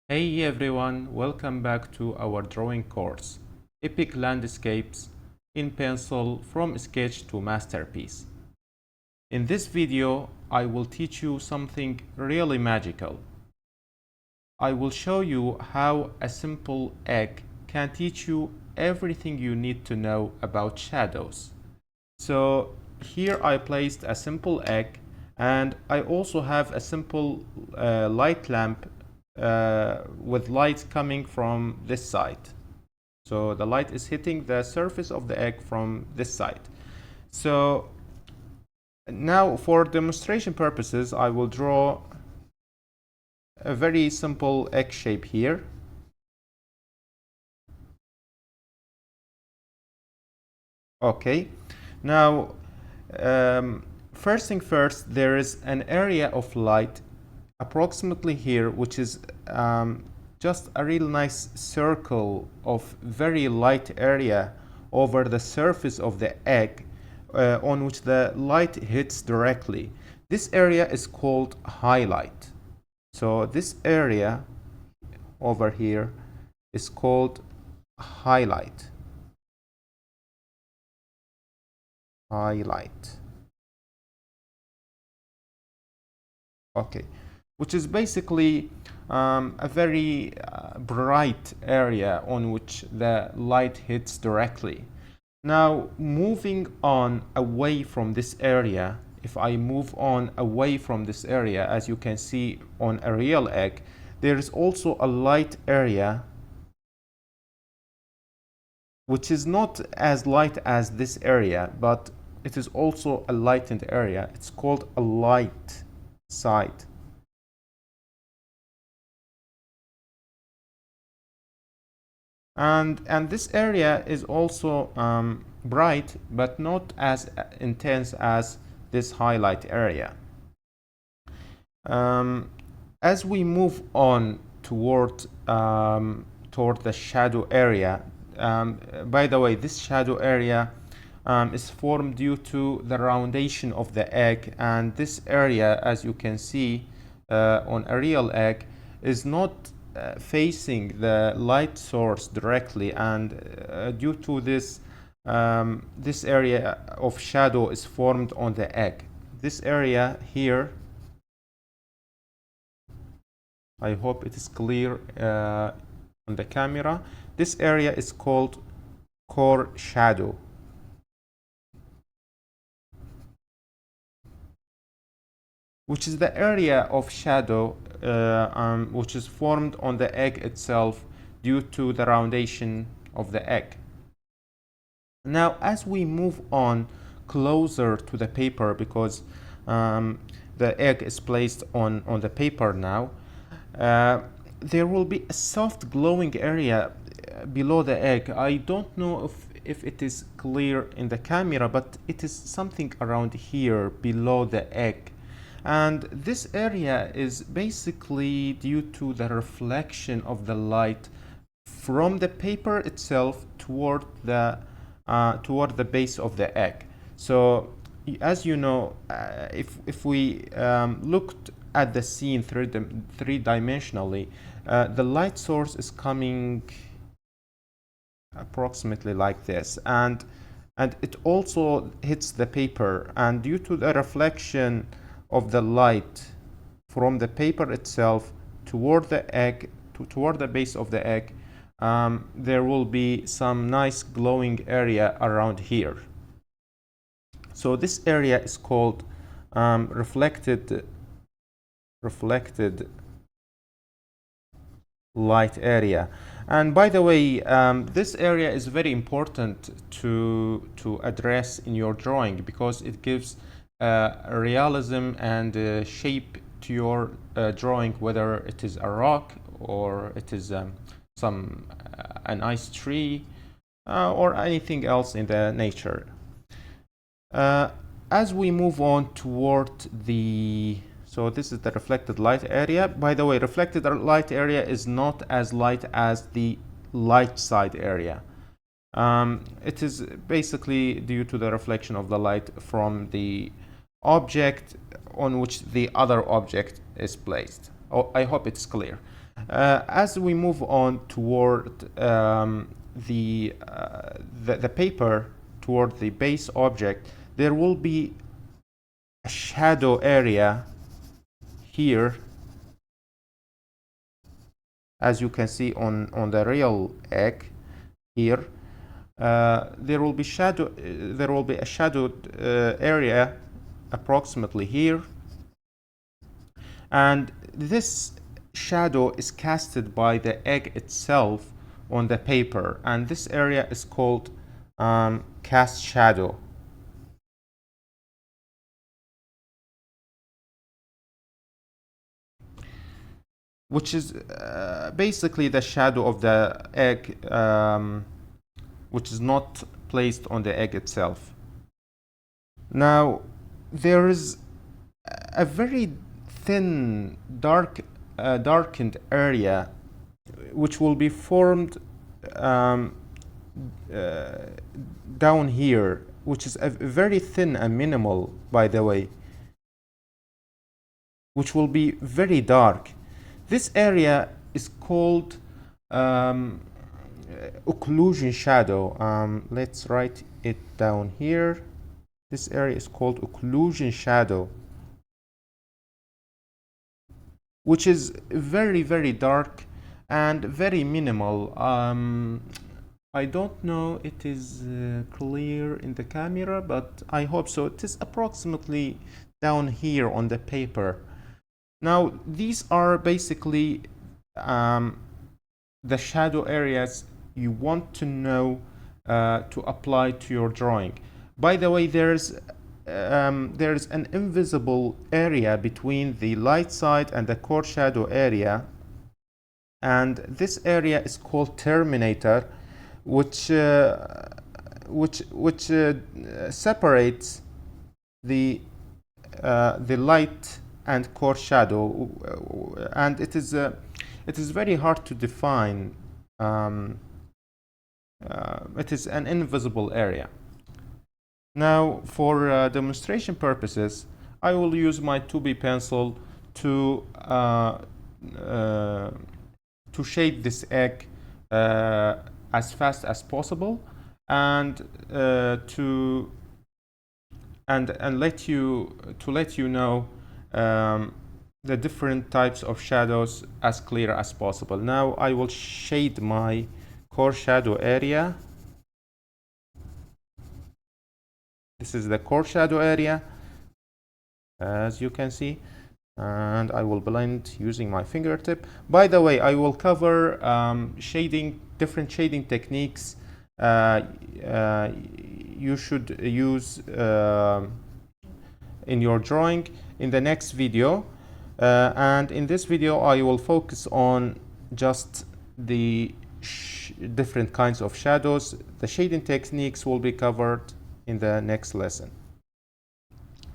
Hey everyone, welcome back to our drawing course, Epic Landscapes in Pencil from Sketch to Masterpiece. In this video, I will teach you something really magical. I will show you how a simple egg can teach you everything you need to know about shadows. So here I placed a simple egg, and I also have a simple light lamp with light coming from this side. So the light is hitting the surface of the egg from this side. So now for demonstration purposes, I will draw a very simple egg shape here. Okay, now first thing first, there is an area of light approximately here, which is just a real nice circle of very light area over the surface of the egg on which the light hits directly. This area is called highlight. So this area over here is called highlight. Highlight. Okay, which is basically a very bright area on which the light hits directly. Now, moving on away from this area, if I move on away from this area, as you can see on a real egg, there is also a light area which is not as light as this area, but it is also a lightened area. It's called a light side. And this area is also bright, but not as intense as this highlight area. As we move on toward the shadow area, by the way, this shadow area is formed due to the roundation of the egg, and this area, as you can see on a real egg, is not facing the light source directly, and due to this this area of shadow is formed on the egg. This area here, I hope it is clear on the camera, this area is called core shadow. Which is the area of shadow which is formed on the egg itself due to the roundation of the egg. Now, as we move on closer to the paper, because the egg is placed on the paper now, there will be a soft glowing area below the egg. I don't know if it is clear in the camera, but it is something around here below the egg. And this area is basically due to the reflection of the light from the paper itself toward the base of the egg. So as you know, if we looked at the scene three-dimensionally, the light source is coming approximately like this, and it also hits the paper, and due to the reflection of the light from the paper itself toward the egg, toward the base of the egg, there will be some nice glowing area around here. So this area is called reflected light area. And by the way, this area is very important to address in your drawing, because it gives realism and shape to your drawing, whether it is a rock or it is a nice tree or anything else in the nature. As we move on toward so this is the reflected light area. By the way, reflected light area is not as light as the light side area. It is basically due to the reflection of the light from the object on which the other object is placed. Oh, I hope it's clear. As we move on toward the paper, toward the base object, there will be a shadow area here, as you can see on the real egg here. There will be a shadowed area approximately here, and this shadow is casted by the egg itself on the paper, and this area is called cast shadow. Which is basically the shadow of the egg, which is not placed on the egg itself. Now, there is a very thin, darkened area which will be formed down here, which is a very thin and minimal, by the way, which will be very dark. This area is called occlusion shadow. Let's write it down here. This area is called occlusion shadow, which is very, very dark and very minimal. I don't know it is clear in the camera, but I hope so. It is approximately down here on the paper. Now, these are basically the shadow areas you want to know to apply to your drawing. By the way, there's an invisible area between the light side and the core shadow area, and this area is called terminator, which separates the light and core shadow, and it is very hard to define. It is an invisible area. Now, for demonstration purposes, I will use my 2B pencil to shade this egg as fast as possible, and to let you know the different types of shadows as clear as possible. Now I will shade my core shadow area. This is the core shadow area, as you can see, and I will blend using my fingertip. By the way, I will cover different shading techniques you should use in your drawing in the next video, and in this video I will focus on just the different kinds of shadows. The shading techniques will be covered in the next lesson.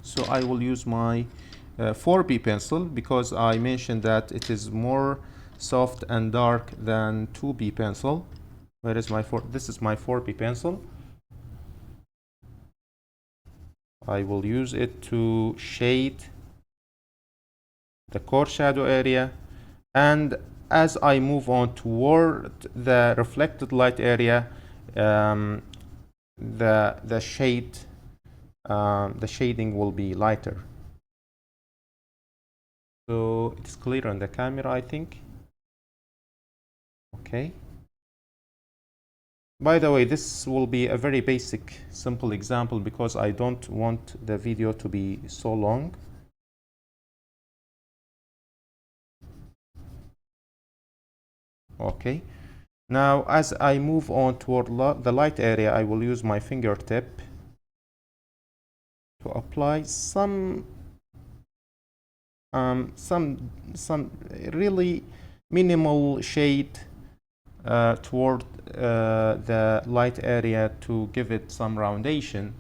So I will use my 4B pencil, because I mentioned that it is more soft and dark than 2B pencil. Where is my this is my 4B pencil. I will use it to shade the core shadow area, and as I move on toward the reflected light area, the shading will be lighter. So it's clear on the camera, I think. Okay. By the way, this will be a very basic, simple example, because I don't want the video to be so long. Okay. Now, as I move on toward the light area, I will use my fingertip to apply some really minimal shade toward the light area to give it some roundation.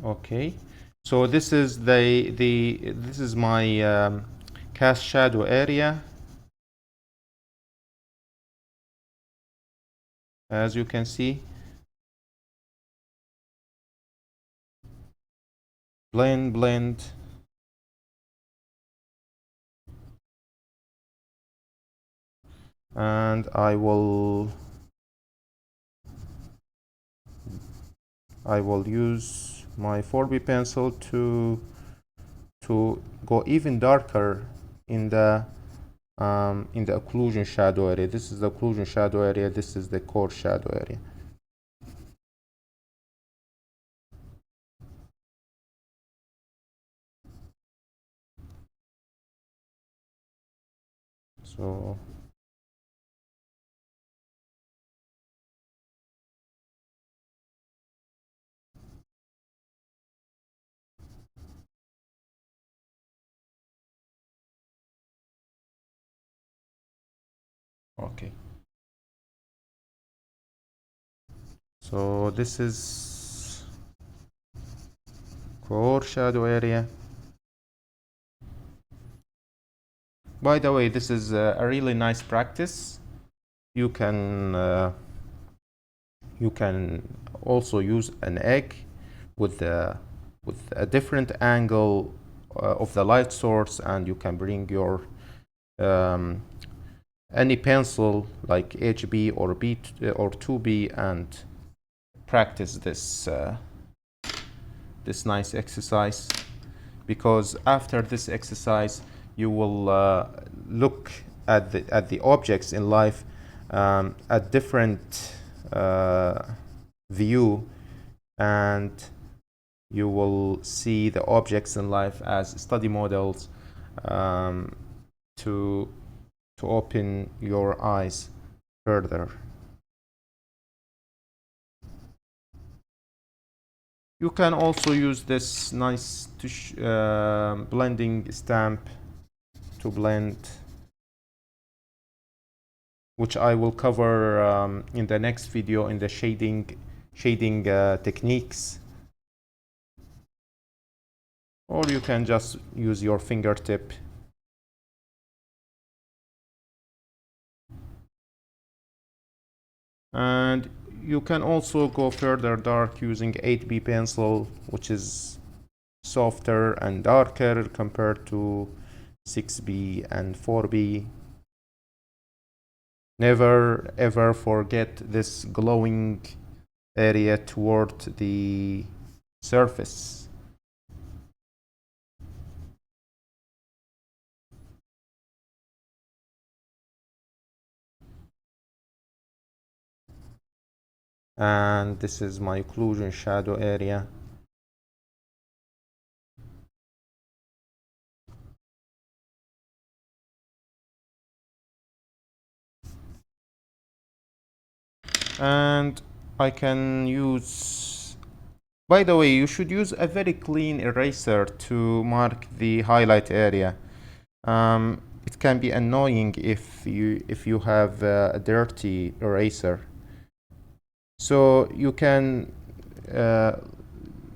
Okay, so this is this is my cast shadow area. As you can see, blend, and I will use my 4B pencil to go even darker in the occlusion shadow area. This is the occlusion shadow area, this is the core shadow area. So okay, so this is core shadow area. By the way, this is a really nice practice. You can also use an egg with a different angle of the light source, and you can bring your any pencil like HB or B or 2B and practice this this nice exercise, because after this exercise you will look at the objects in life at different view, and you will see the objects in life as study models to open your eyes further. You can also use this nice blending stamp to blend, which I will cover in the next video in the shading techniques. Or you can just use your fingertip. And you can also go further dark using 8B pencil, which is softer and darker compared to 6B and 4B. Never ever forget this glowing area toward the surface. And this is my occlusion shadow area. And I can use, by the way, you should use a very clean eraser to mark the highlight area. It can be annoying if you have a dirty eraser. So you can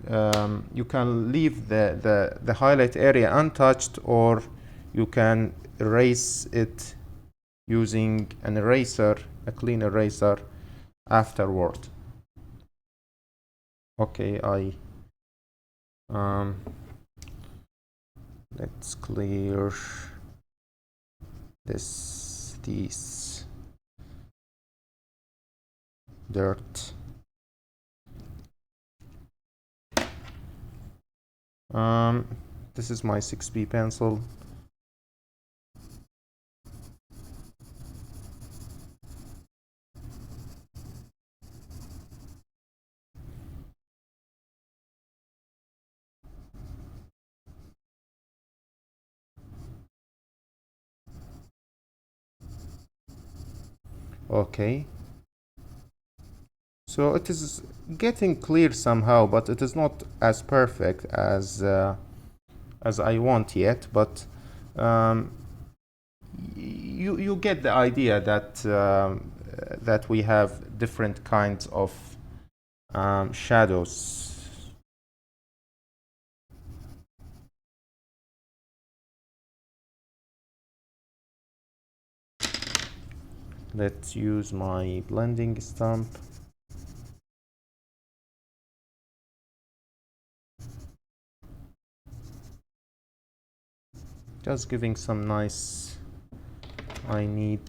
leave the highlight area untouched, or you can erase it using an eraser, a clean eraser, afterward. Okay, let's clear these dirt. This is my 6B pencil. Okay, so it is getting clear somehow, but it is not as perfect as I want yet. But you get the idea that that we have different kinds of shadows. Let's use my blending stamp. Just giving some nice, I need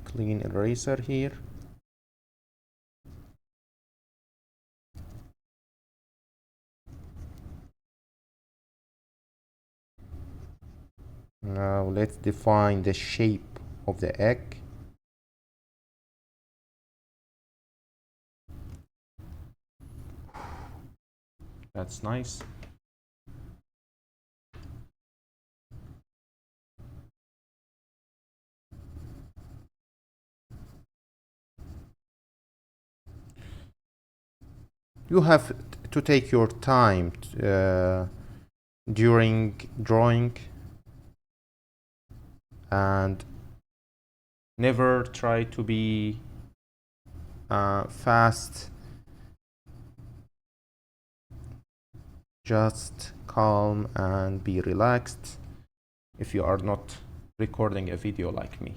clean eraser here. Now let's define the shape of the egg. That's nice. You have to take your time during drawing, and never try to be fast. Just calm and be relaxed if you are not recording a video like me.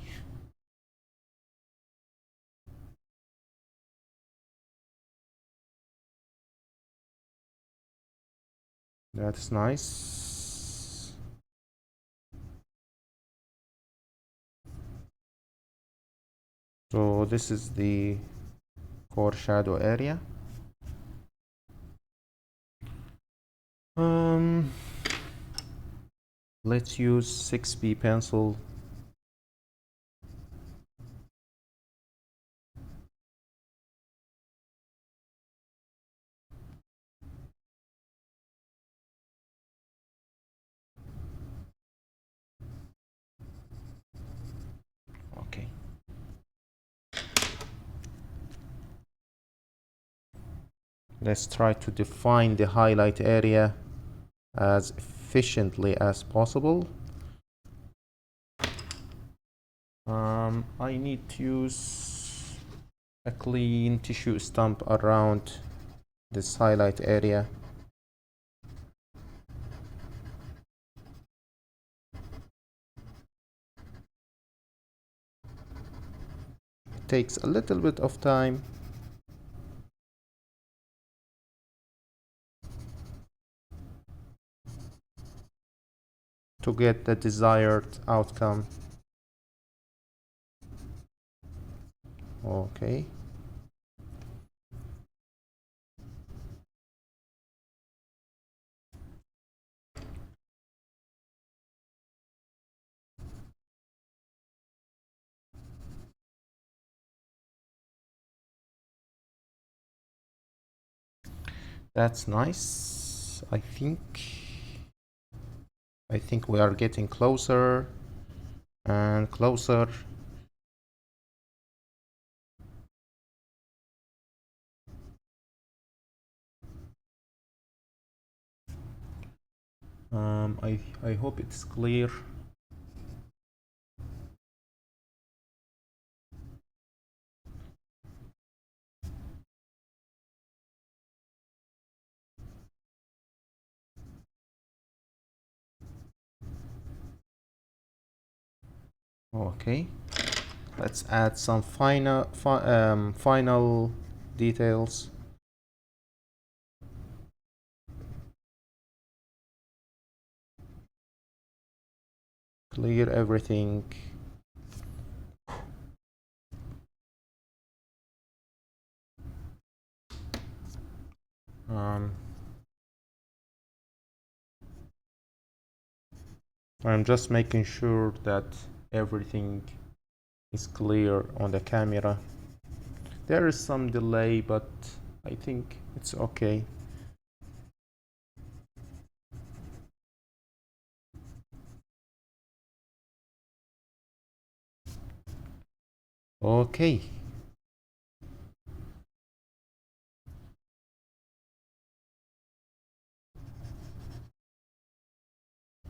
That's nice. So this is the core shadow area. Let's use 6B pencil. Okay. Let's try to define the highlight area as efficiently as possible. I need to use a clean tissue stamp around this highlight area. It takes a little bit of time. To get the desired outcome. Okay. That's nice. I think we are getting closer and closer. I hope it's clear. Okay, let's add some final details. Clear everything. I'm just making sure that everything is clear on the camera. There is some delay, but I think it's okay. Okay.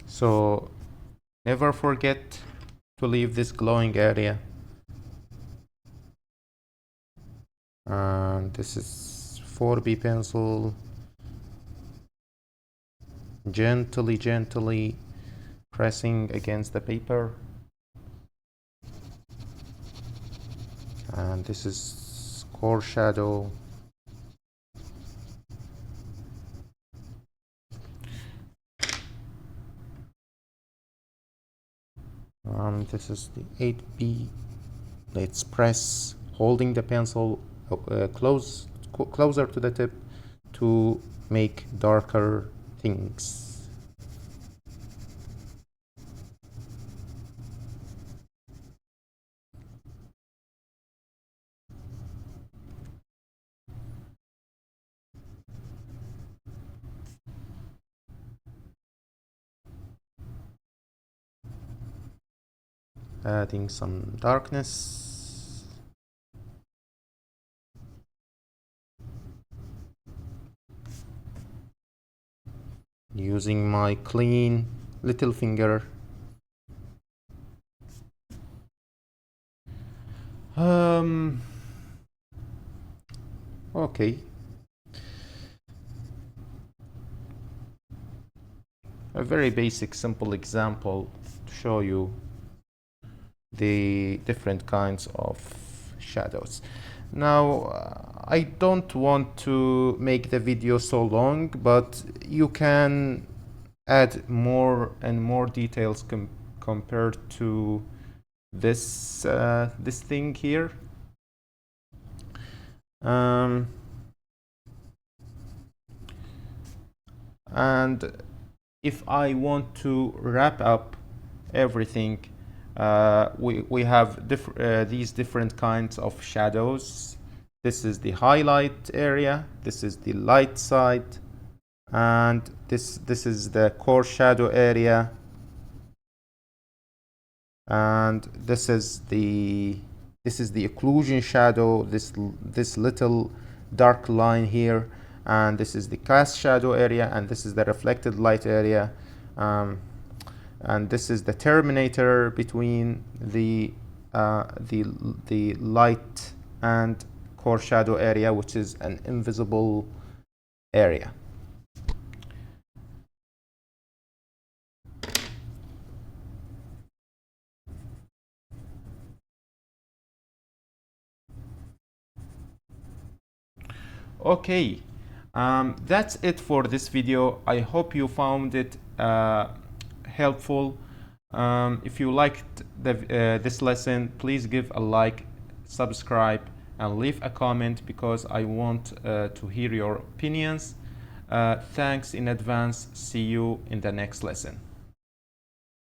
So never forget to leave this glowing area. And this is 4B pencil. Gently pressing against the paper. And this is core shadow. This is the 8B. Let's press, holding the pencil closer to the tip to make darker things. Adding some darkness. Using my clean little finger. Okay. A very basic, simple example to show you the different kinds of shadows. Now, I don't want to make the video so long, but you can add more and more details compared to this this thing here. And if I want to wrap up everything, we have these different kinds of shadows. This is the highlight area, this is the light side, and this is the core shadow area, and this is the occlusion shadow, this little dark line here, and this is the cast shadow area, and this is the reflected light area, and this is the terminator between the light and core shadow area, which is an invisible area. Okay, that's it for this video. I hope you found it helpful. If you liked this lesson, please give a like, subscribe, and leave a comment, because I want to hear your opinions. Thanks in advance. See you in the next lesson.